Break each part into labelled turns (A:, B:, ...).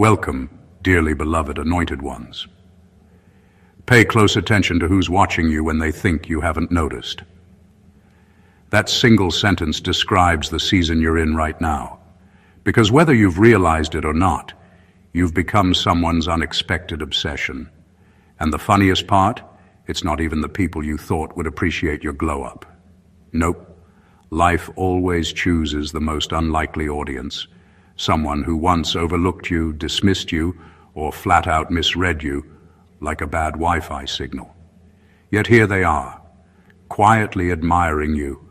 A: Welcome, dearly beloved anointed ones. Pay close attention to who's watching you when they think you haven't noticed. That single sentence describes the season you're in right now, because whether you've realized it or not, you've become someone's unexpected obsession. And the funniest part, it's not even the people you thought would appreciate your glow-up. Nope. Life always chooses the most unlikely audience, someone who once overlooked you, dismissed you, or flat out misread you like a bad Wi-Fi signal. Yet here they are, quietly admiring you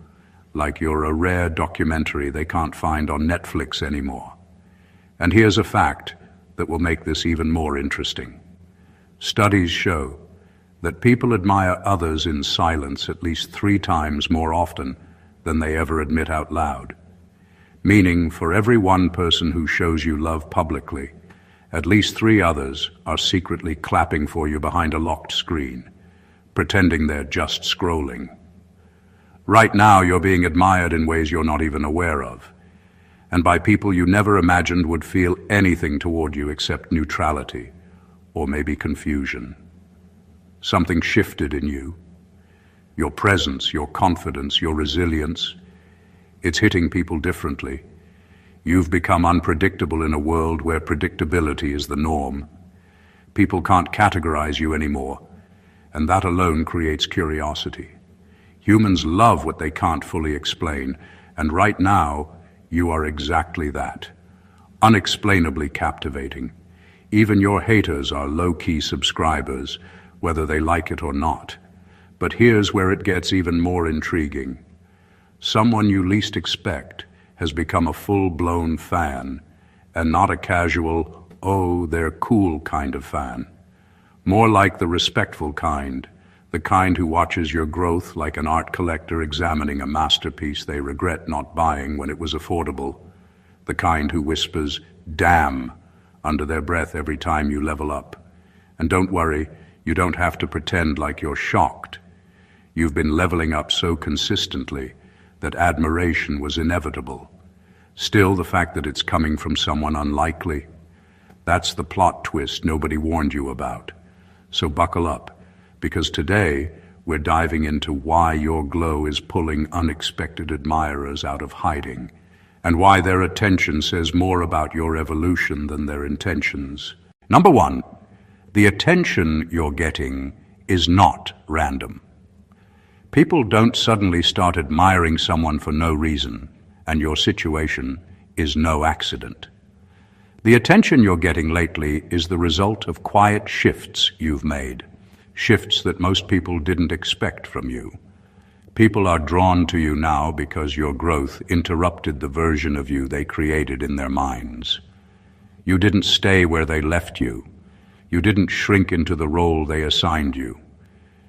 A: like you're a rare documentary they can't find on Netflix anymore. And here's a fact that will make this even more interesting. Studies show that people admire others in silence at least 3 times more often than they ever admit out loud. Meaning, for every one person who shows you love publicly, at least 3 others are secretly clapping for you behind a locked screen, pretending they're just scrolling. Right now, you're being admired in ways you're not even aware of, and by people you never imagined would feel anything toward you except neutrality, or maybe confusion. Something shifted in you. Your presence, your confidence, your resilience. It's hitting people differently. You've become unpredictable in a world where predictability is the norm. People can't categorize you anymore, and that alone creates curiosity. Humans love what they can't fully explain, and right now, you are exactly that. Unexplainably captivating. Even your haters are low-key subscribers, whether they like it or not. But here's where it gets even more intriguing. Someone you least expect has become a full-blown fan, and not a casual, oh, they're cool kind of fan. More like the respectful kind, the kind who watches your growth like an art collector examining a masterpiece they regret not buying when it was affordable. The kind who whispers, "damn," under their breath every time you level up. And don't worry, you don't have to pretend like you're shocked. You've been leveling up so consistently that admiration was inevitable. Still, the fact that it's coming from someone unlikely, that's the plot twist nobody warned you about. So buckle up, because today we're diving into why your glow is pulling unexpected admirers out of hiding, and why their attention says more about your evolution than their intentions. Number 1, the attention you're getting is not random. People don't suddenly start admiring someone for no reason, and your situation is no accident. The attention you're getting lately is the result of quiet shifts you've made, shifts that most people didn't expect from you. People are drawn to you now because your growth interrupted the version of you they created in their minds. You didn't stay where they left you. You didn't shrink into the role they assigned you.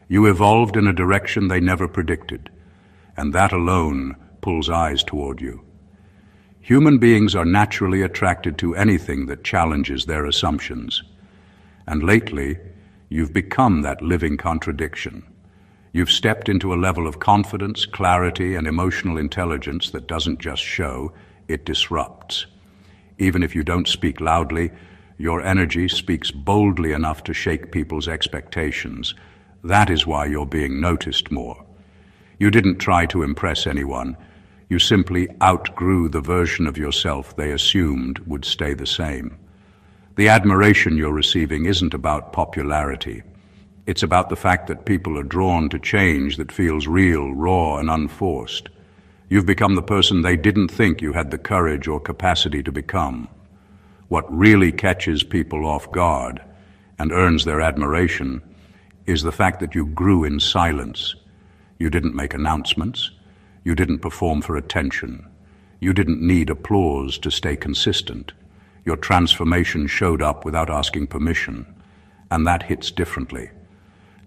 A: You evolved in a direction they never predicted, and that alone pulls eyes toward you. Human beings are naturally attracted to anything that challenges their assumptions. And lately, you've become that living contradiction. You've stepped into a level of confidence, clarity, and emotional intelligence that doesn't just show, it disrupts. Even if you don't speak loudly, your energy speaks boldly enough to shake people's expectations. That is why you're being noticed more. You didn't try to impress anyone. You simply outgrew the version of yourself they assumed would stay the same. The admiration you're receiving isn't about popularity. It's about the fact that people are drawn to change that feels real, raw, and unforced. You've become the person they didn't think you had the courage or capacity to become. What really catches people off guard and earns their admiration is the fact that you grew in silence. You didn't make announcements. You didn't perform for attention. You didn't need applause to stay consistent. Your transformation showed up without asking permission, and that hits differently.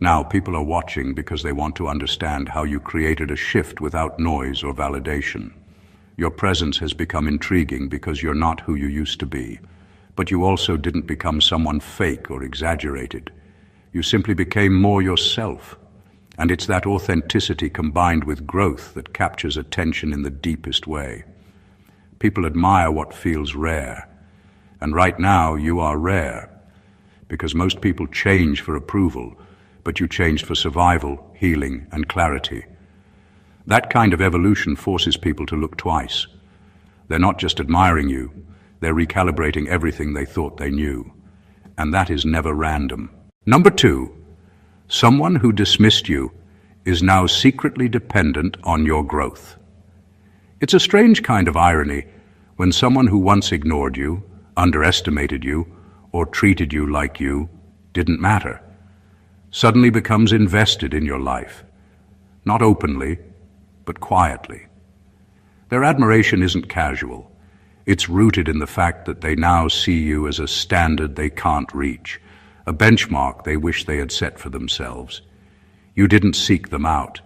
A: Now people are watching because they want to understand how you created a shift without noise or validation. Your presence has become intriguing because you're not who you used to be, but you also didn't become someone fake or exaggerated. You simply became more yourself, and it's that authenticity combined with growth that captures attention in the deepest way. People admire what feels rare. And right now, you are rare, because most people change for approval, but you changed for survival, healing, and clarity. That kind of evolution forces people to look twice. They're not just admiring you, they're recalibrating everything they thought they knew. And that is never random. Number 2, someone who dismissed you is now secretly dependent on your growth. It's a strange kind of irony when someone who once ignored you, underestimated you, or treated you like you didn't matter, suddenly becomes invested in your life, not openly, but quietly. Their admiration isn't casual. It's rooted in the fact that they now see you as a standard they can't reach, a benchmark they wish they had set for themselves. You didn't seek them out.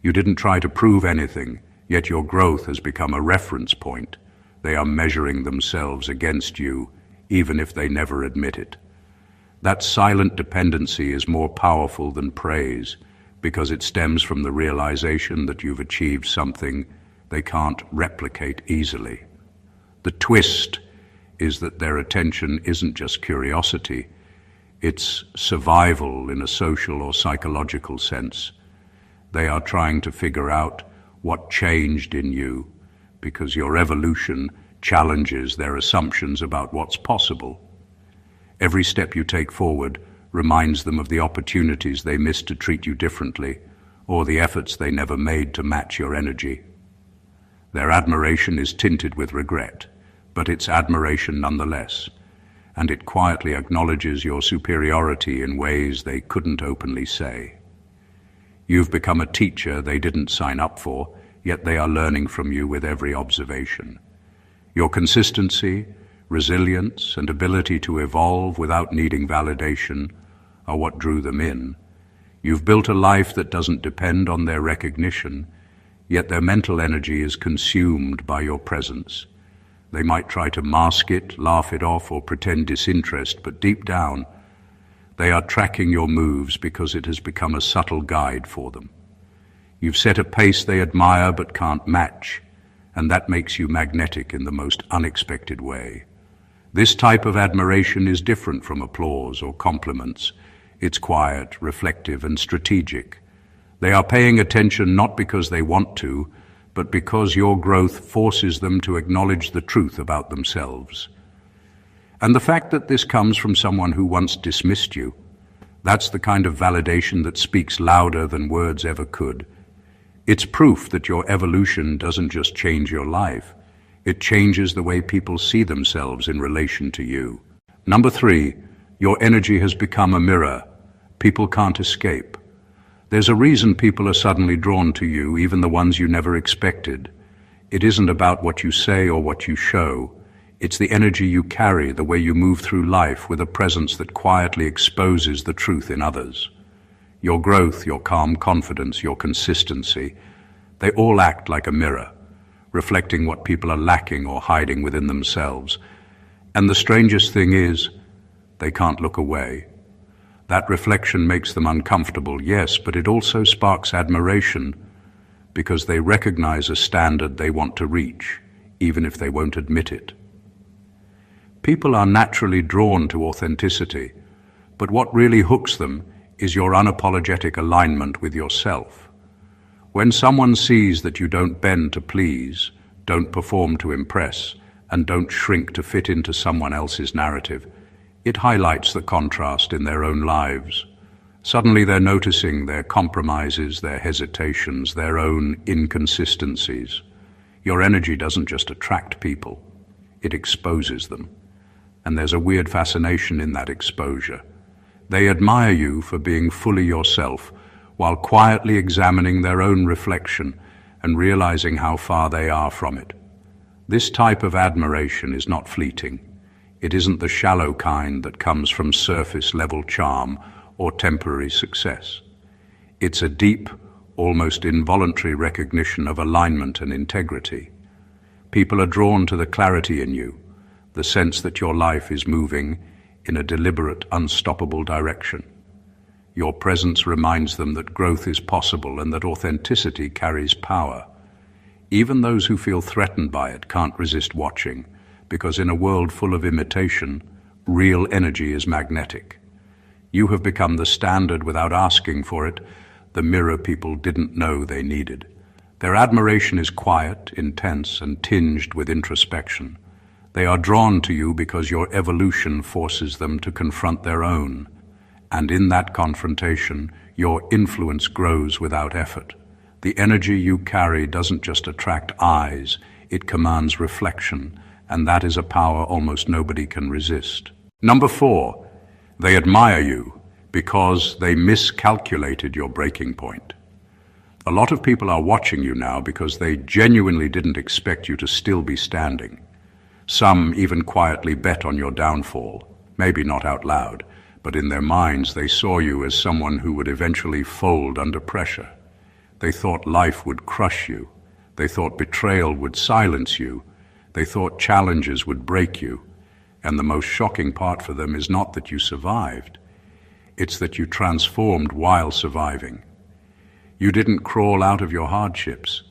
A: You didn't try to prove anything, yet your growth has become a reference point. They are measuring themselves against you, even if they never admit it. That silent dependency is more powerful than praise, because it stems from the realization that you've achieved something they can't replicate easily. The twist is that their attention isn't just curiosity, it's survival in a social or psychological sense. They are trying to figure out what changed in you, because your evolution challenges their assumptions about what's possible. Every step you take forward reminds them of the opportunities they missed to treat you differently, or the efforts they never made to match your energy. Their admiration is tinted with regret, but it's admiration nonetheless, and it quietly acknowledges your superiority in ways they couldn't openly say. You've become a teacher they didn't sign up for, yet they are learning from you with every observation. Your consistency, resilience, and ability to evolve without needing validation are what drew them in. You've built a life that doesn't depend on their recognition, yet their mental energy is consumed by your presence. They might try to mask it, laugh it off, or pretend disinterest, but deep down, they are tracking your moves because it has become a subtle guide for them. You've set a pace they admire but can't match, and that makes you magnetic in the most unexpected way. This type of admiration is different from applause or compliments. It's quiet, reflective, and strategic. They are paying attention not because they want to, but because your growth forces them to acknowledge the truth about themselves. And the fact that this comes from someone who once dismissed you, that's the kind of validation that speaks louder than words ever could. It's proof that your evolution doesn't just change your life, it changes the way people see themselves in relation to you. Number 3, your energy has become a mirror. People can't escape. There's a reason people are suddenly drawn to you, even the ones you never expected. It isn't about what you say or what you show. It's the energy you carry, the way you move through life with a presence that quietly exposes the truth in others. Your growth, your calm confidence, your consistency, they all act like a mirror, reflecting what people are lacking or hiding within themselves. And the strangest thing is, they can't look away. That reflection makes them uncomfortable, yes, but it also sparks admiration because they recognize a standard they want to reach, even if they won't admit it. People are naturally drawn to authenticity, but what really hooks them is your unapologetic alignment with yourself. When someone sees that you don't bend to please, don't perform to impress, and don't shrink to fit into someone else's narrative, it highlights the contrast in their own lives. Suddenly they're noticing their compromises, their hesitations, their own inconsistencies. Your energy doesn't just attract people, it exposes them. And there's a weird fascination in that exposure. They admire you for being fully yourself, while quietly examining their own reflection and realizing how far they are from it. This type of admiration is not fleeting. It isn't the shallow kind that comes from surface-level charm or temporary success. It's a deep, almost involuntary recognition of alignment and integrity. People are drawn to the clarity in you, the sense that your life is moving in a deliberate, unstoppable direction. Your presence reminds them that growth is possible and that authenticity carries power. Even those who feel threatened by it can't resist watching, because in a world full of imitation, real energy is magnetic. You have become the standard without asking for it, the mirror people didn't know they needed. Their admiration is quiet, intense, and tinged with introspection. They are drawn to you because your evolution forces them to confront their own. And in that confrontation, your influence grows without effort. The energy you carry doesn't just attract eyes, it commands reflection, and that is a power almost nobody can resist. Number 4, they admire you because they miscalculated your breaking point. A lot of people are watching you now because they genuinely didn't expect you to still be standing. Some even quietly bet on your downfall, maybe not out loud, but in their minds they saw you as someone who would eventually fold under pressure. They thought life would crush you. They thought betrayal would silence you. They thought challenges would break you. And the most shocking part for them is not that you survived. It's that you transformed while surviving. You didn't crawl out of your hardships.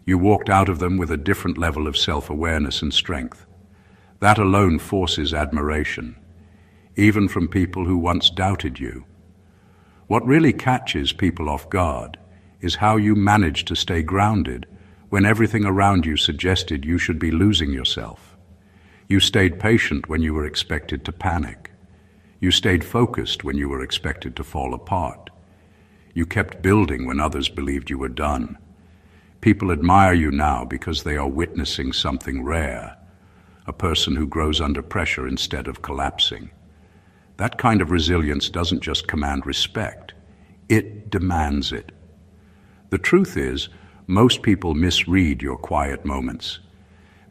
A: You walked out of them with a different level of self-awareness and strength. That alone forces admiration, even from people who once doubted you. What really catches people off guard is how you managed to stay grounded when everything around you suggested you should be losing yourself. You stayed patient when you were expected to panic. You stayed focused when you were expected to fall apart. You kept building when others believed you were done. People admire you now because they are witnessing something rare, a person who grows under pressure instead of collapsing. That kind of resilience doesn't just command respect, it demands it. The truth is, most people misread your quiet moments.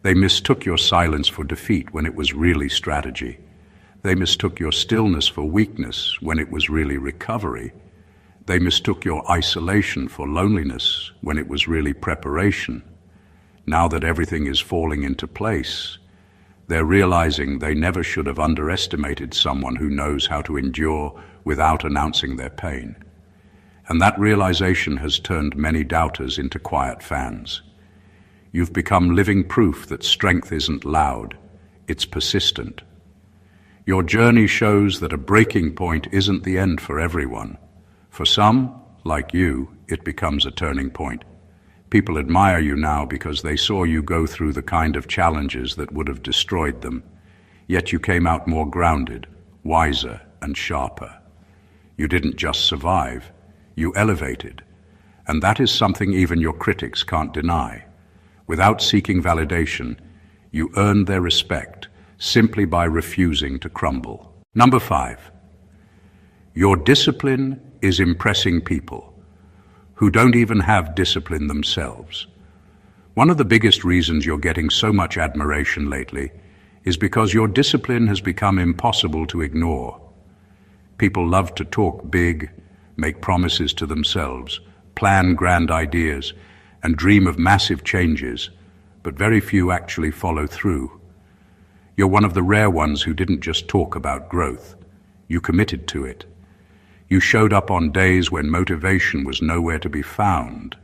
A: They mistook your silence for defeat when it was really strategy. They mistook your stillness for weakness when it was really recovery. They mistook your isolation for loneliness when it was really preparation. Now that everything is falling into place, they're realizing they never should have underestimated someone who knows how to endure without announcing their pain. And that realization has turned many doubters into quiet fans. You've become living proof that strength isn't loud, it's persistent. Your journey shows that a breaking point isn't the end for everyone. For some, like you, it becomes a turning point. People admire you now because they saw you go through the kind of challenges that would have destroyed them. Yet you came out more grounded, wiser, and sharper. You didn't just survive, you elevated. And that is something even your critics can't deny. Without seeking validation, you earned their respect simply by refusing to crumble. Number 5, your discipline is impressing people who don't even have discipline themselves. One of the biggest reasons you're getting so much admiration lately is because your discipline has become impossible to ignore. People love to talk big, make promises to themselves, plan grand ideas, and dream of massive changes, but very few actually follow through. You're one of the rare ones who didn't just talk about growth. You committed to it. You showed up on days when motivation was nowhere to be found.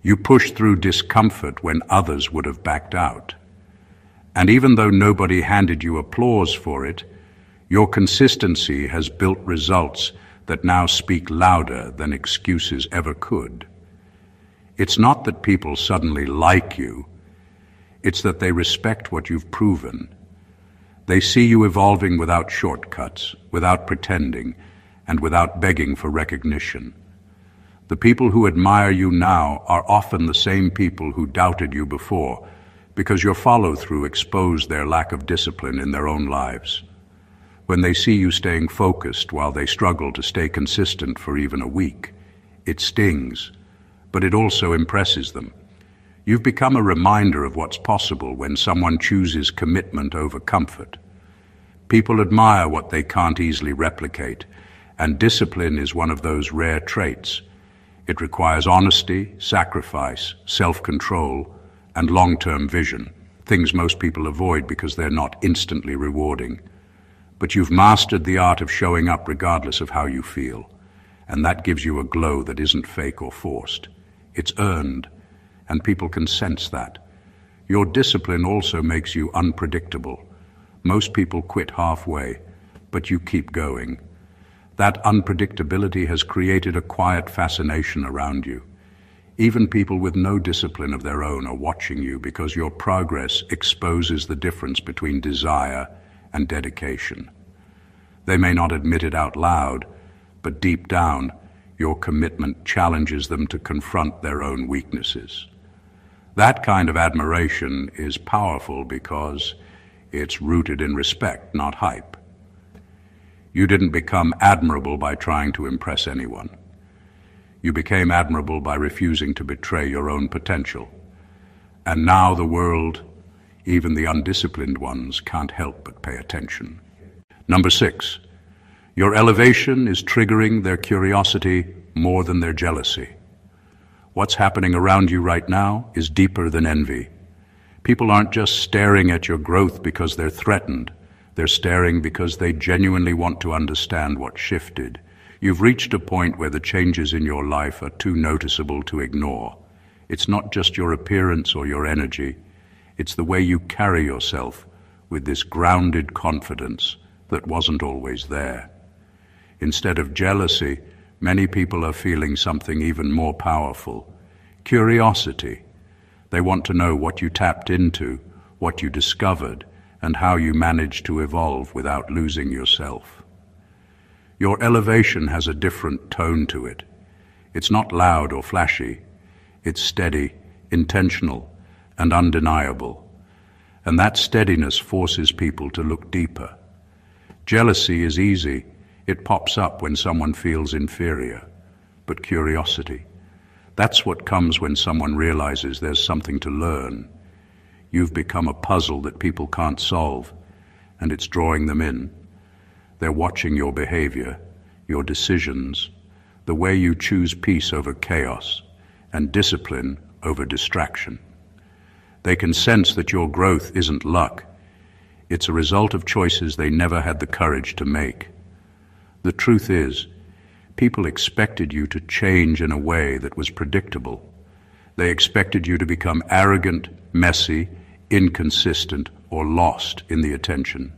A: You pushed through discomfort when others would have backed out. And even though nobody handed you applause for it, your consistency has built results that now speak louder than excuses ever could. It's not that people suddenly like you, it's that they respect what you've proven. They see you evolving without shortcuts, without pretending, and without begging for recognition. The people who admire you now are often the same people who doubted you before, because your follow-through exposed their lack of discipline in their own lives. When they see you staying focused while they struggle to stay consistent for even a week, it stings, but it also impresses them. You've become a reminder of what's possible when someone chooses commitment over comfort. People admire what they can't easily replicate, and discipline is one of those rare traits. It requires honesty, sacrifice, self-control, and long-term vision, things most people avoid because they're not instantly rewarding. But you've mastered the art of showing up regardless of how you feel, and that gives you a glow that isn't fake or forced. It's earned, and people can sense that. Your discipline also makes you unpredictable. Most people quit halfway, but you keep going. That unpredictability has created a quiet fascination around you. Even people with no discipline of their own are watching you because your progress exposes the difference between desire and dedication. They may not admit it out loud, but deep down, your commitment challenges them to confront their own weaknesses. That kind of admiration is powerful because it's rooted in respect, not hype. You didn't become admirable by trying to impress anyone. You became admirable by refusing to betray your own potential. And now the world, even the undisciplined ones, can't help but pay attention. Number 6, your elevation is triggering their curiosity more than their jealousy. What's happening around you right now is deeper than envy. People aren't just staring at your growth because they're threatened. They're staring because they genuinely want to understand what shifted. You've reached a point where the changes in your life are too noticeable to ignore. It's not just your appearance or your energy. It's the way you carry yourself with this grounded confidence that wasn't always there. Instead of jealousy, many people are feeling something even more powerful: curiosity. They want to know what you tapped into, what you discovered, and how you managed to evolve without losing yourself. Your elevation has a different tone to it. It's not loud or flashy. It's steady, intentional, and undeniable. And that steadiness forces people to look deeper. Jealousy is easy. It pops up when someone feels inferior. But curiosity, that's what comes when someone realizes there's something to learn. You've become a puzzle that people can't solve, and it's drawing them in. They're watching your behavior, your decisions, the way you choose peace over chaos, and discipline over distraction. They can sense that your growth isn't luck. It's a result of choices they never had the courage to make. The truth is, people expected you to change in a way that was predictable. They expected you to become arrogant, messy, inconsistent, or lost in the attention,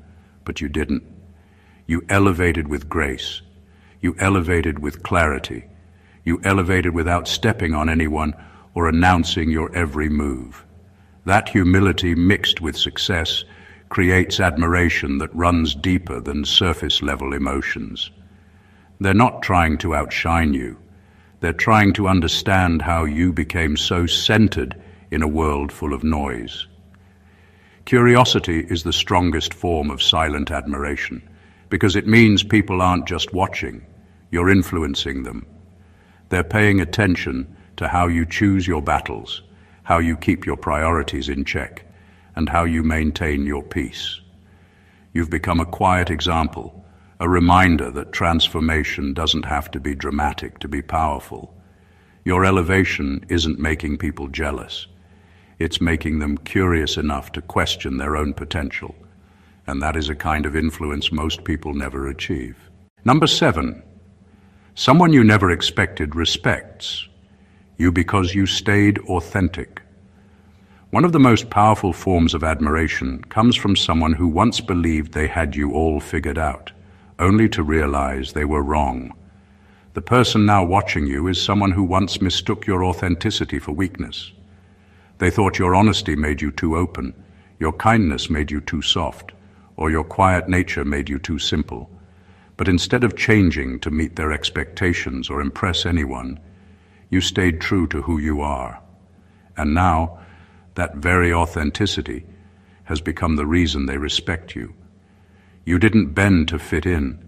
A: but you didn't. You elevated with grace. You elevated with clarity. You elevated without stepping on anyone or announcing your every move. That humility mixed with success creates admiration that runs deeper than surface-level emotions. They're not trying to outshine you. They're trying to understand how you became so centered in a world full of noise. Curiosity is the strongest form of silent admiration because it means people aren't just watching, you're influencing them. They're paying attention to how you choose your battles, how you keep your priorities in check, and how you maintain your peace. You've become a quiet example, a reminder that transformation doesn't have to be dramatic to be powerful. Your elevation isn't making people jealous. It's making them curious enough to question their own potential, and that is a kind of influence most people never achieve. Number 7, someone you never expected respects you because you stayed authentic. One of the most powerful forms of admiration comes from someone who once believed they had you all figured out, only to realize they were wrong. The person now watching you is someone who once mistook your authenticity for weakness. They thought your honesty made you too open, your kindness made you too soft, or your quiet nature made you too simple. But instead of changing to meet their expectations or impress anyone, you stayed true to who you are. And now, that very authenticity has become the reason they respect you. You didn't bend to fit in.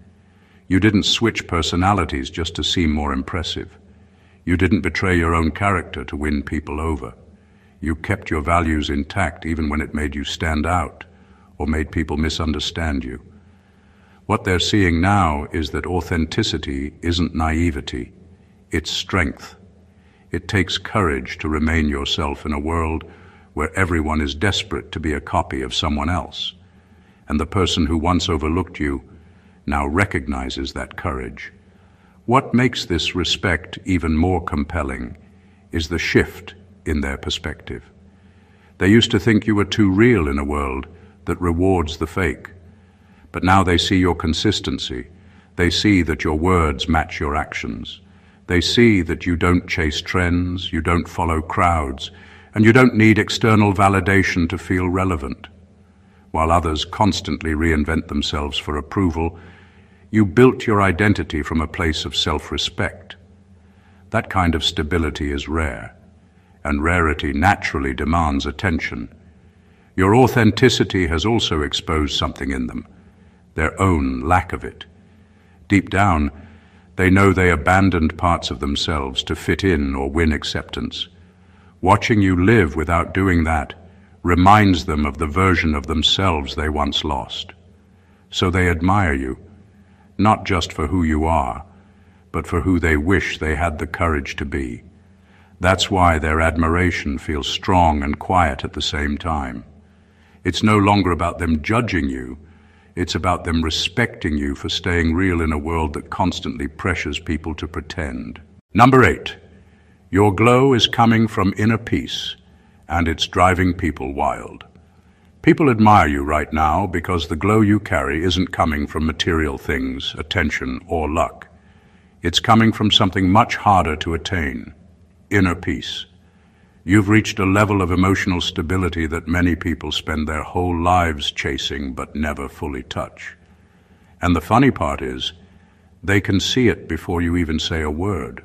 A: You didn't switch personalities just to seem more impressive. You didn't betray your own character to win people over. You kept your values intact even when it made you stand out or made people misunderstand you. What they're seeing now is that authenticity isn't naivety, it's strength. It takes courage to remain yourself in a world where everyone is desperate to be a copy of someone else. And the person who once overlooked you now recognizes that courage. What makes this respect even more compelling is the shift in their perspective. They used to think you were too real in a world that rewards the fake. But now they see your consistency. They see that your words match your actions. They see that you don't chase trends, you don't follow crowds, and you don't need external validation to feel relevant. While others constantly reinvent themselves for approval, you built your identity from a place of self-respect. That kind of stability is rare, and rarity naturally demands attention. Your authenticity has also exposed something in them, their own lack of it. Deep down, they know they abandoned parts of themselves to fit in or win acceptance. Watching you live without doing that reminds them of the version of themselves they once lost. So they admire you, not just for who you are, but for who they wish they had the courage to be. That's why their admiration feels strong and quiet at the same time. It's no longer about them judging you, it's about them respecting you for staying real in a world that constantly pressures people to pretend. Number 8, your glow is coming from inner peace, and it's driving people wild. People admire you right now because the glow you carry isn't coming from material things, attention, or luck. It's coming from something much harder to attain, inner peace. You've reached a level of emotional stability that many people spend their whole lives chasing but never fully touch. And the funny part is, they can see it before you even say a word.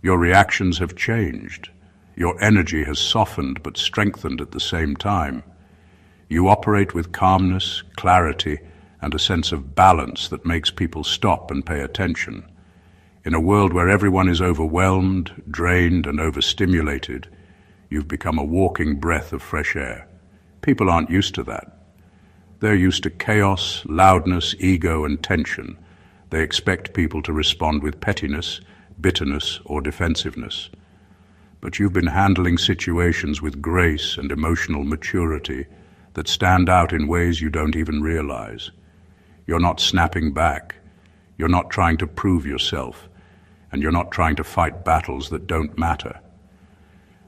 A: Your reactions have changed. Your energy has softened but strengthened at the same time. You operate with calmness, clarity, and a sense of balance that makes people stop and pay attention. In a world where everyone is overwhelmed, drained, and overstimulated, you've become a walking breath of fresh air. People aren't used to that. They're used to chaos, loudness, ego, and tension. They expect people to respond with pettiness, bitterness, or defensiveness. But you've been handling situations with grace and emotional maturity that stand out in ways you don't even realize. You're not snapping back. You're not trying to prove yourself. And you're not trying to fight battles that don't matter.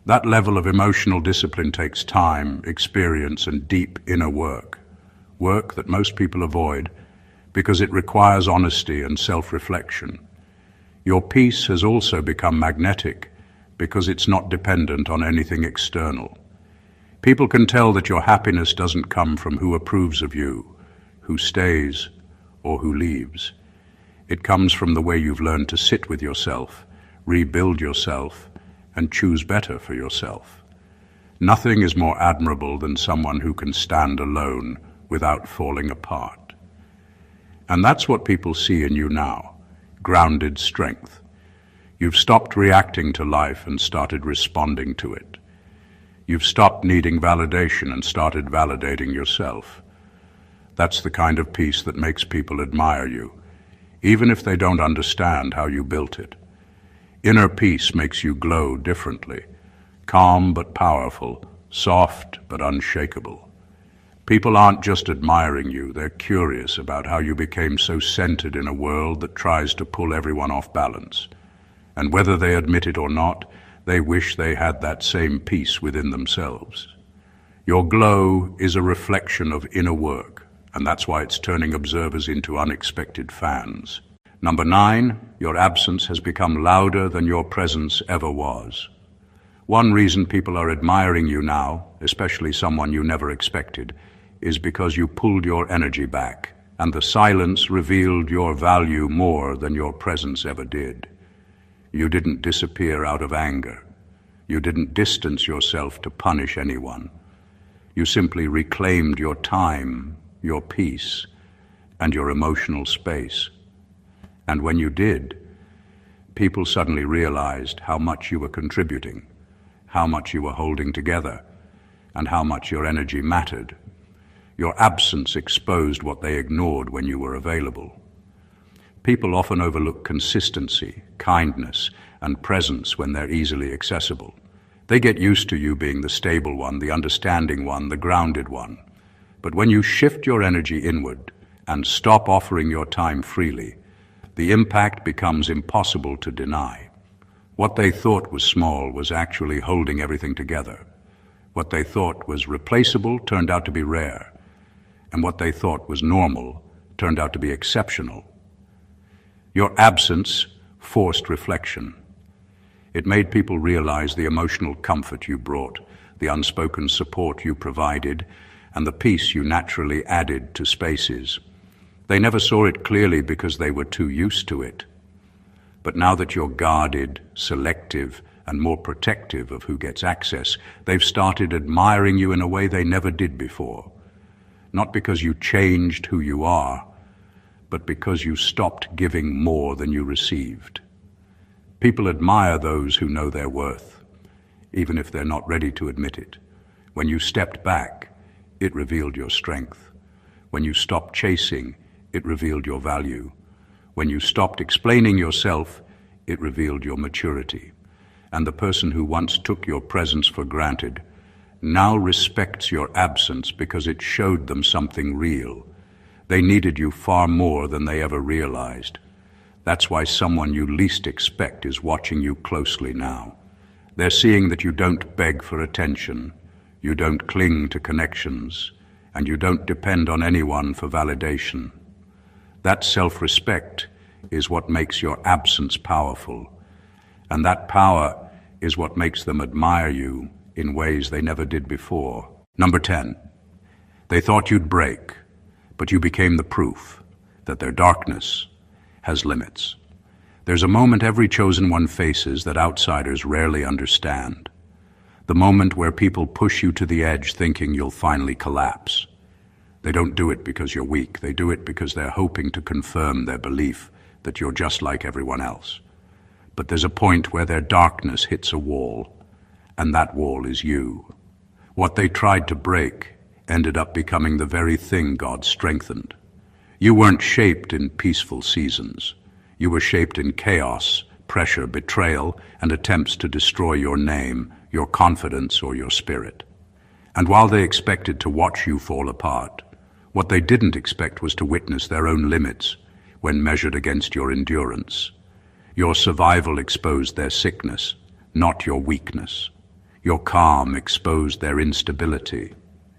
A: That level of emotional discipline takes time, experience, and deep inner work. Work that most people avoid because it requires honesty and self-reflection. Your peace has also become magnetic because it's not dependent on anything external. People can tell that your happiness doesn't come from who approves of you, who stays, or who leaves. It comes from the way you've learned to sit with yourself, rebuild yourself, and choose better for yourself. Nothing is more admirable than someone who can stand alone without falling apart. And that's what people see in you now, grounded strength. You've stopped reacting to life and started responding to it. You've stopped needing validation and started validating yourself. That's the kind of peace that makes people admire you, even if they don't understand how you built it. Inner peace makes you glow differently, calm but powerful, soft but unshakable. People aren't just admiring you, they're curious about how you became so centered in a world that tries to pull everyone off balance. And whether they admit it or not, they wish they had that same peace within themselves. Your glow is a reflection of inner work, and that's why it's turning observers into unexpected fans. Number 9, your absence has become louder than your presence ever was. One reason people are admiring you now, especially someone you never expected, is because you pulled your energy back, and the silence revealed your value more than your presence ever did. You didn't disappear out of anger. You didn't distance yourself to punish anyone. You simply reclaimed your time, your peace, and your emotional space. And when you did, people suddenly realized how much you were contributing, how much you were holding together, and how much your energy mattered. Your absence exposed what they ignored when you were available. People often overlook consistency, kindness, and presence when they're easily accessible. They get used to you being the stable one, the understanding one, the grounded one. But when you shift your energy inward and stop offering your time freely, the impact becomes impossible to deny. What they thought was small was actually holding everything together. What they thought was replaceable turned out to be rare, and what they thought was normal turned out to be exceptional. Your absence forced reflection. It made people realize the emotional comfort you brought, the unspoken support you provided, and the peace you naturally added to spaces. They never saw it clearly because they were too used to it. But now that you're guarded, selective, and more protective of who gets access, they've started admiring you in a way they never did before. Not because you changed who you are, but because you stopped giving more than you received. People admire those who know their worth, even if they're not ready to admit it. When you stepped back, it revealed your strength. When you stopped chasing, it revealed your value. When you stopped explaining yourself, it revealed your maturity. And the person who once took your presence for granted now respects your absence because it showed them something real. They needed you far more than they ever realized. That's why someone you least expect is watching you closely now. They're seeing that you don't beg for attention, you don't cling to connections, and you don't depend on anyone for validation. That self-respect is what makes your absence powerful, and that power is what makes them admire you in ways they never did before. Number 10. They thought you'd break, but you became the proof that their darkness has limits. There's a moment every chosen one faces that outsiders rarely understand. The moment where people push you to the edge thinking you'll finally collapse. They don't do it because you're weak. They do it because they're hoping to confirm their belief that you're just like everyone else. But there's a point where their darkness hits a wall, and that wall is you. What they tried to break ended up becoming the very thing God strengthened. You weren't shaped in peaceful seasons. You were shaped in chaos, pressure, betrayal, and attempts to destroy your name, your confidence, or your spirit. And while they expected to watch you fall apart, what they didn't expect was to witness their own limits when measured against your endurance. Your survival exposed their sickness, not your weakness. Your calm exposed their instability.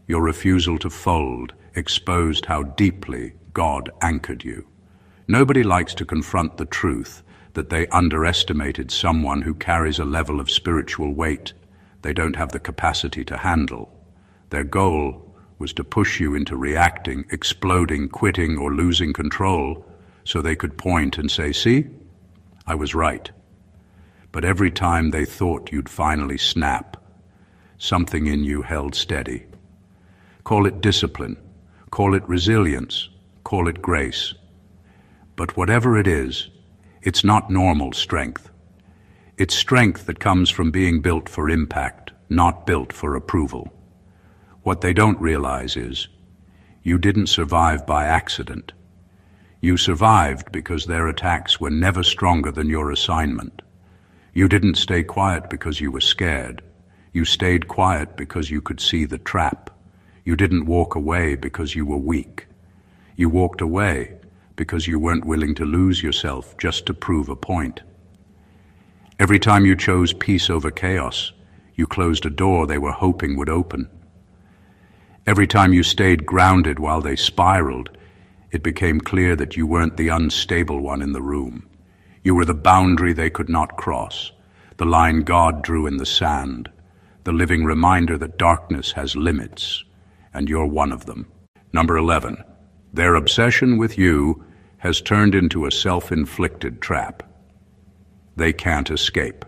A: Your refusal to fold exposed how deeply God anchored you. Nobody likes to confront the truth that they underestimated someone who carries a level of spiritual weight they don't have the capacity to handle. Their goal was to push you into reacting, exploding, quitting, or losing control so they could point and say, "See, I was right." But every time they thought you'd finally snap, something in you held steady. Call it discipline, call it resilience, call it grace. But whatever it is, it's not normal strength. It's strength that comes from being built for impact, not built for approval. What they don't realize is, you didn't survive by accident. You survived because their attacks were never stronger than your assignment. You didn't stay quiet because you were scared. You stayed quiet because you could see the trap. You didn't walk away because you were weak. You walked away because you weren't willing to lose yourself just to prove a point. Every time you chose peace over chaos, you closed a door they were hoping would open. Every time you stayed grounded while they spiraled, it became clear that you weren't the unstable one in the room. You were the boundary they could not cross, the line God drew in the sand, the living reminder that darkness has limits, and you're one of them. Number 11. Their obsession with you has turned into a self-inflicted trap. They can't escape.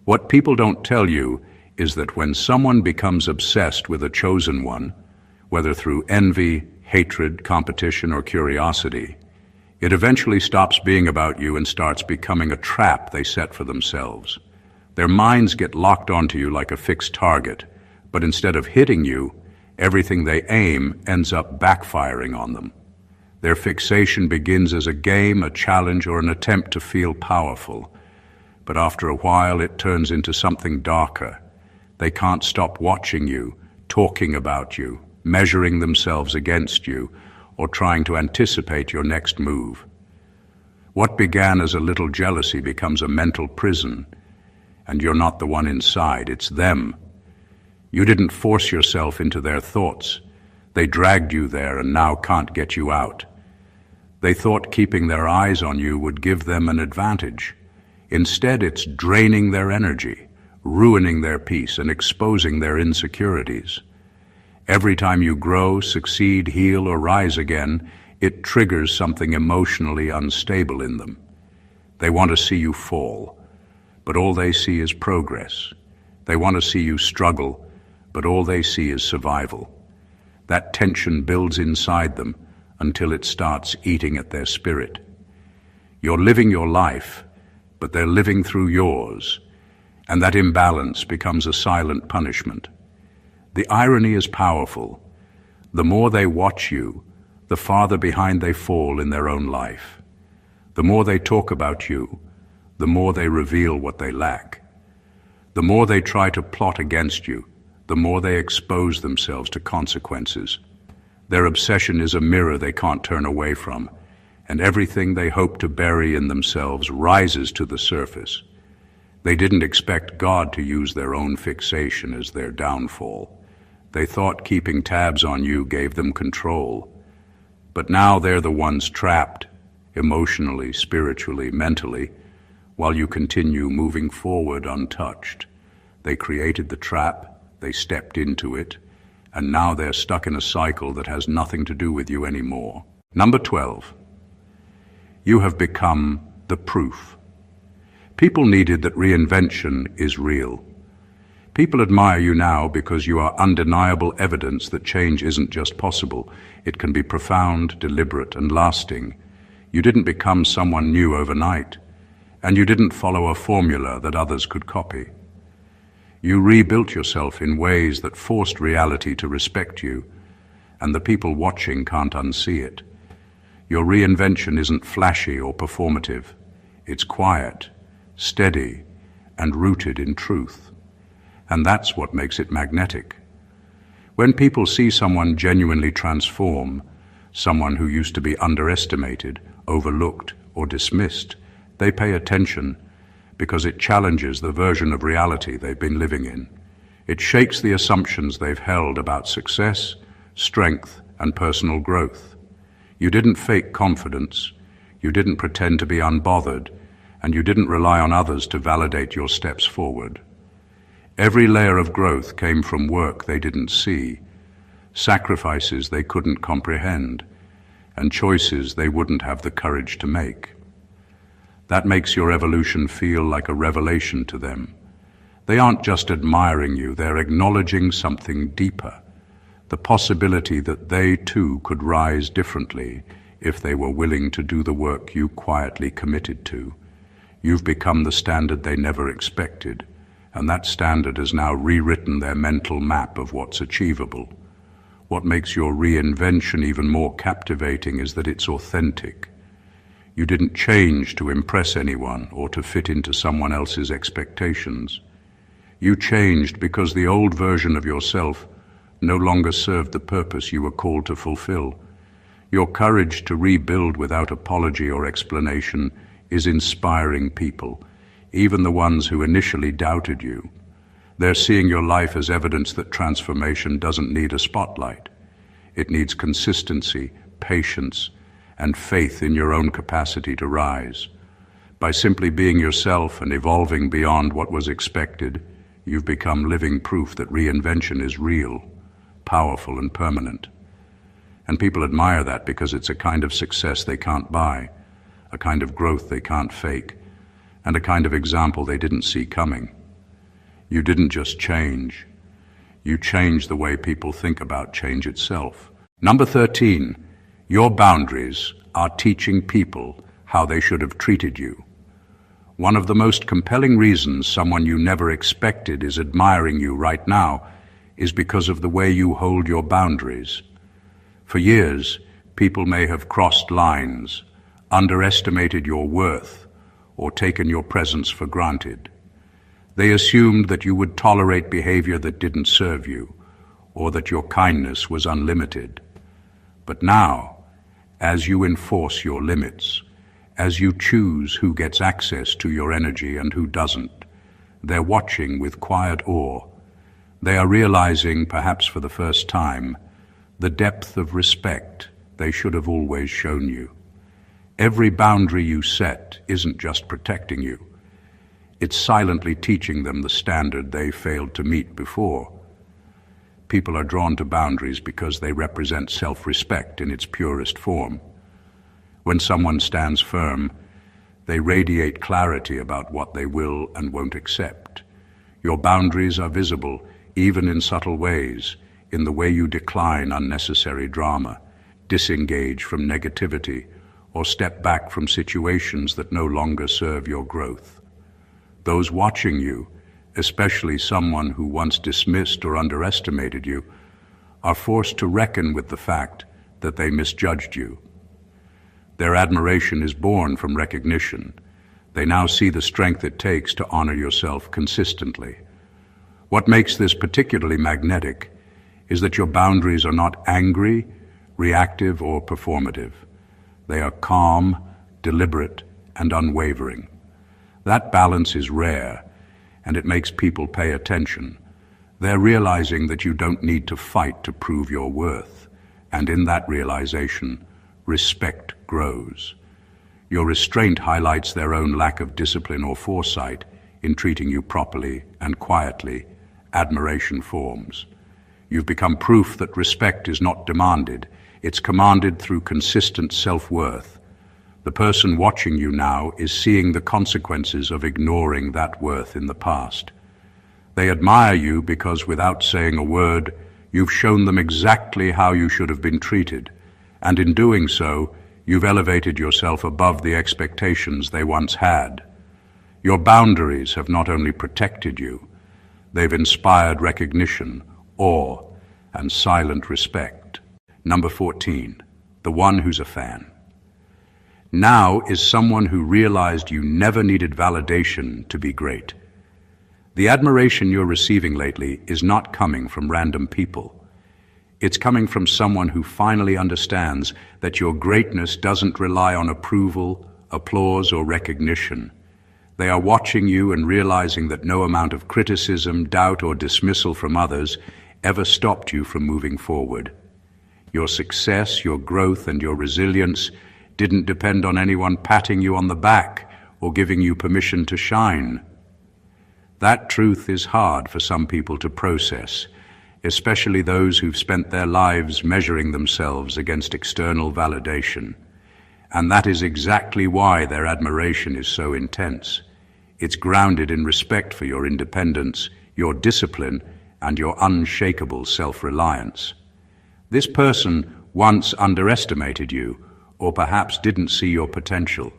A: What people don't tell you is that when someone becomes obsessed with a chosen one, whether through envy, hatred, competition, or curiosity, it eventually stops being about you and starts becoming a trap they set for themselves. Their minds get locked onto you like a fixed target, but instead of hitting you, everything they aim ends up backfiring on them. Their fixation begins as a game, a challenge, or an attempt to feel powerful, but after a while it turns into something darker. They can't stop watching you, talking about you, measuring themselves against you, or trying to anticipate your next move. What began as a little jealousy becomes a mental prison, and you're not the one inside, it's them. You didn't force yourself into their thoughts. They dragged you there and now can't get you out. They thought keeping their eyes on you would give them an advantage. Instead, it's draining their energy, ruining their peace, and exposing their insecurities. Every time you grow, succeed, heal, or rise again, it triggers something emotionally unstable in them. They want to see you fall, but all they see is progress. They want to see you struggle, but all they see is survival. That tension builds inside them until it starts eating at their spirit. You're living your life, but they're living through yours, and that imbalance becomes a silent punishment. The irony is powerful. The more they watch you, the farther behind they fall in their own life. The more they talk about you, the more they reveal what they lack. The more they try to plot against you, the more they expose themselves to consequences. Their obsession is a mirror they can't turn away from, and everything they hope to bury in themselves rises to the surface. They didn't expect God to use their own fixation as their downfall. They thought keeping tabs on you gave them control. But now they're the ones trapped, emotionally, spiritually, mentally, while you continue moving forward untouched. They created the trap, they stepped into it, and now they're stuck in a cycle that has nothing to do with you anymore. Number 12. You have become the proof. People needed that reinvention is real. People admire you now because you are undeniable evidence that change isn't just possible. It can be profound, deliberate, and lasting. You didn't become someone new overnight, and you didn't follow a formula that others could copy. You rebuilt yourself in ways that forced reality to respect you, and the people watching can't unsee it. Your reinvention isn't flashy or performative. It's quiet, steady, and rooted in truth. And that's what makes it magnetic. When people see someone genuinely transform, someone who used to be underestimated, overlooked, or dismissed, they pay attention because it challenges the version of reality they've been living in. It shakes the assumptions they've held about success, strength, and personal growth. You didn't fake confidence, you didn't pretend to be unbothered, and you didn't rely on others to validate your steps forward. Every layer of growth came from work they didn't see, sacrifices they couldn't comprehend, and choices they wouldn't have the courage to make. That makes your evolution feel like a revelation to them. They aren't just admiring you, they're acknowledging something deeper, the possibility that they too could rise differently if they were willing to do the work you quietly committed to. You've become the standard they never expected, and that standard has now rewritten their mental map of what's achievable. What makes your reinvention even more captivating is that it's authentic. You didn't change to impress anyone or to fit into someone else's expectations. You changed because the old version of yourself no longer served the purpose you were called to fulfill. Your courage to rebuild without apology or explanation is inspiring people, even the ones who initially doubted you. They're seeing your life as evidence that transformation doesn't need a spotlight. It needs consistency, patience, and faith in your own capacity to rise. By simply being yourself and evolving beyond what was expected, you've become living proof that reinvention is real, powerful, and permanent. And people admire that because it's a kind of success they can't buy, a kind of growth they can't fake, and a kind of example they didn't see coming. You didn't just change. You changed the way people think about change itself. Number 13, your boundaries are teaching people how they should have treated you. One of the most compelling reasons someone you never expected is admiring you right now is because of the way you hold your boundaries. For years, people may have crossed lines, underestimated your worth, or taken your presence for granted. They assumed that you would tolerate behavior that didn't serve you, or that your kindness was unlimited. But now, as you enforce your limits, as you choose who gets access to your energy and who doesn't, they're watching with quiet awe. They are realizing, perhaps for the first time, the depth of respect they should have always shown you. Every boundary you set isn't just protecting you. It's silently teaching them the standard they failed to meet before. People are drawn to boundaries because they represent self-respect in its purest form. When someone stands firm, they radiate clarity about what they will and won't accept. Your boundaries are visible, even in subtle ways, in the way you decline unnecessary drama, disengage from negativity, or step back from situations that no longer serve your growth. Those watching you, especially someone who once dismissed or underestimated you, are forced to reckon with the fact that they misjudged you. Their admiration is born from recognition. They now see the strength it takes to honor yourself consistently. What makes this particularly magnetic is that your boundaries are not angry, reactive, or performative. They are calm, deliberate, and unwavering. That balance is rare, and it makes people pay attention. They're realizing that you don't need to fight to prove your worth, and in that realization, respect grows. Your restraint highlights their own lack of discipline or foresight in treating you properly and quietly. Admiration forms. You've become proof that respect is not demanded. It's commanded through consistent self-worth. The person watching you now is seeing the consequences of ignoring that worth in the past. They admire you because without saying a word, you've shown them exactly how you should have been treated, and in doing so, you've elevated yourself above the expectations they once had. Your boundaries have not only protected you, they've inspired recognition, awe, and silent respect. Number 14, the one who's a fan. Now is someone who realized you never needed validation to be great. The admiration you're receiving lately is not coming from random people. It's coming from someone who finally understands that your greatness doesn't rely on approval, applause, or recognition. They are watching you and realizing that no amount of criticism, doubt, or dismissal from others ever stopped you from moving forward. Your success, your growth, and your resilience didn't depend on anyone patting you on the back or giving you permission to shine. That truth is hard for some people to process, especially those who've spent their lives measuring themselves against external validation. And that is exactly why their admiration is so intense. It's grounded in respect for your independence, your discipline, and your unshakable self-reliance. This person once underestimated you, or perhaps didn't see your potential.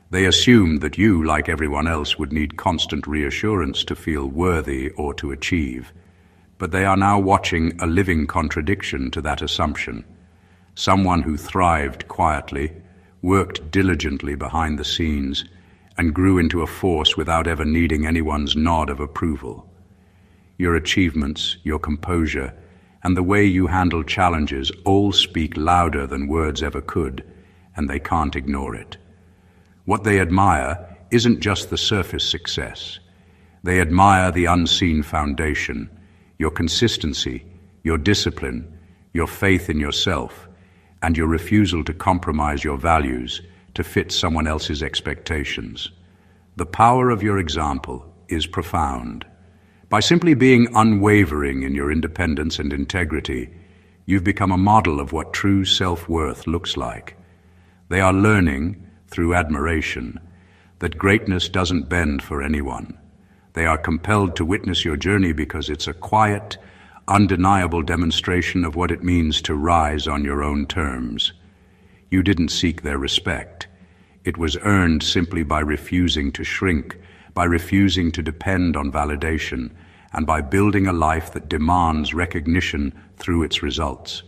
A: They assumed that you, like everyone else, would need constant reassurance to feel worthy or to achieve. But they are now watching a living contradiction to that assumption. Someone who thrived quietly, worked diligently behind the scenes, and grew into a force without ever needing anyone's nod of approval. Your achievements, your composure, and the way you handle challenges all speak louder than words ever could, and they can't ignore it. What they admire isn't just the surface success. They admire the unseen foundation, your consistency, your discipline, your faith in yourself, and your refusal to compromise your values to fit someone else's expectations. The power of your example is profound. By simply being unwavering in your independence and integrity, you've become a model of what true self-worth looks like. They are learning, through admiration, that greatness doesn't bend for anyone. They are compelled to witness your journey because it's a quiet, undeniable demonstration of what it means to rise on your own terms. You didn't seek their respect. It was earned simply by refusing to shrink, by refusing to depend on validation, and by building a life that demands recognition through its results.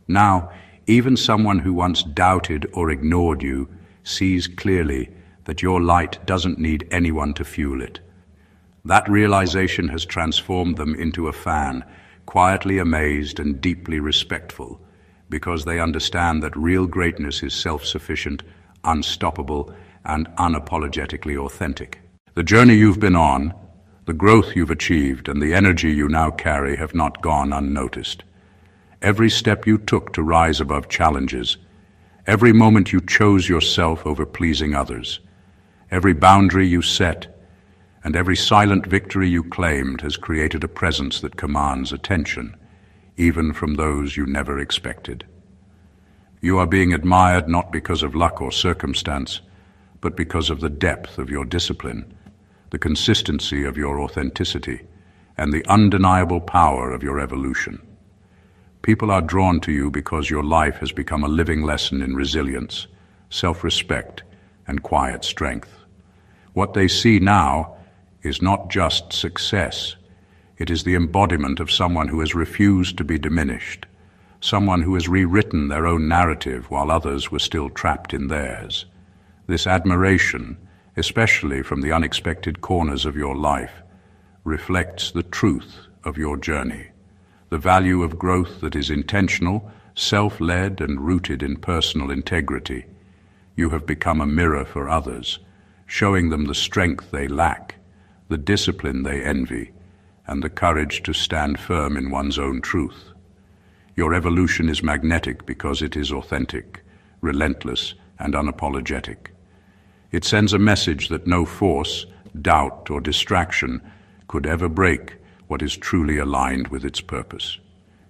A: Now, even someone who once doubted or ignored you sees clearly that your light doesn't need anyone to fuel it. That realization has transformed them into a fan, quietly amazed and deeply respectful, because they understand that real greatness is self-sufficient, unstoppable, and unapologetically authentic. The journey you've been on, The growth you've achieved and the energy you now carry have not gone unnoticed. Every step you took to rise above challenges, every moment you chose yourself over pleasing others, every boundary you set, and every silent victory you claimed has created a presence that commands attention, even from those you never expected. You are being admired not because of luck or circumstance, but because of the depth of your discipline, the consistency of your authenticity, and the undeniable power of your evolution. People are drawn to you because your life has become a living lesson in resilience, self-respect, and quiet strength. What they see now is not just success. It is the embodiment of someone who has refused to be diminished, someone who has rewritten their own narrative while others were still trapped in theirs. This admiration, especially from the unexpected corners of your life, reflects the truth of your journey, the value of growth that is intentional, self-led, and rooted in personal integrity. You have become a mirror for others, showing them the strength they lack, the discipline they envy, and the courage to stand firm in one's own truth. Your evolution is magnetic because it is authentic, relentless, and unapologetic. It sends a message that no force, doubt, or distraction could ever break what is truly aligned with its purpose.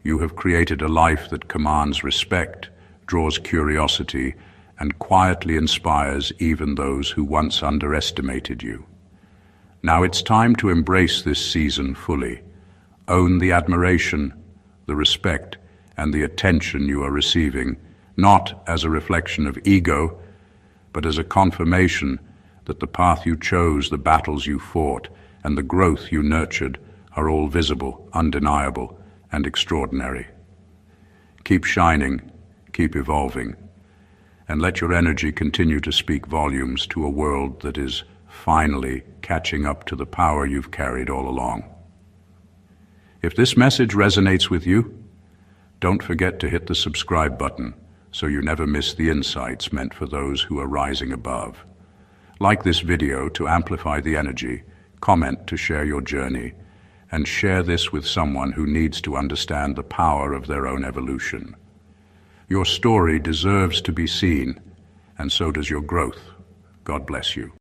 A: You have created a life that commands respect, draws curiosity, and quietly inspires even those who once underestimated you. Now it's time to embrace this season fully. Own the admiration, the respect, and the attention you are receiving, not as a reflection of ego, but as a confirmation that the path you chose, the battles you fought, and the growth you nurtured are all visible, undeniable, and extraordinary. Keep shining, keep evolving, and let your energy continue to speak volumes to a world that is finally catching up to the power you've carried all along. If this message resonates with you, don't forget to hit the subscribe button so you never miss the insights meant for those who are rising above. Like this video to amplify the energy, comment to share your journey, and share this with someone who needs to understand the power of their own evolution. Your story deserves to be seen, and so does your growth. God bless you.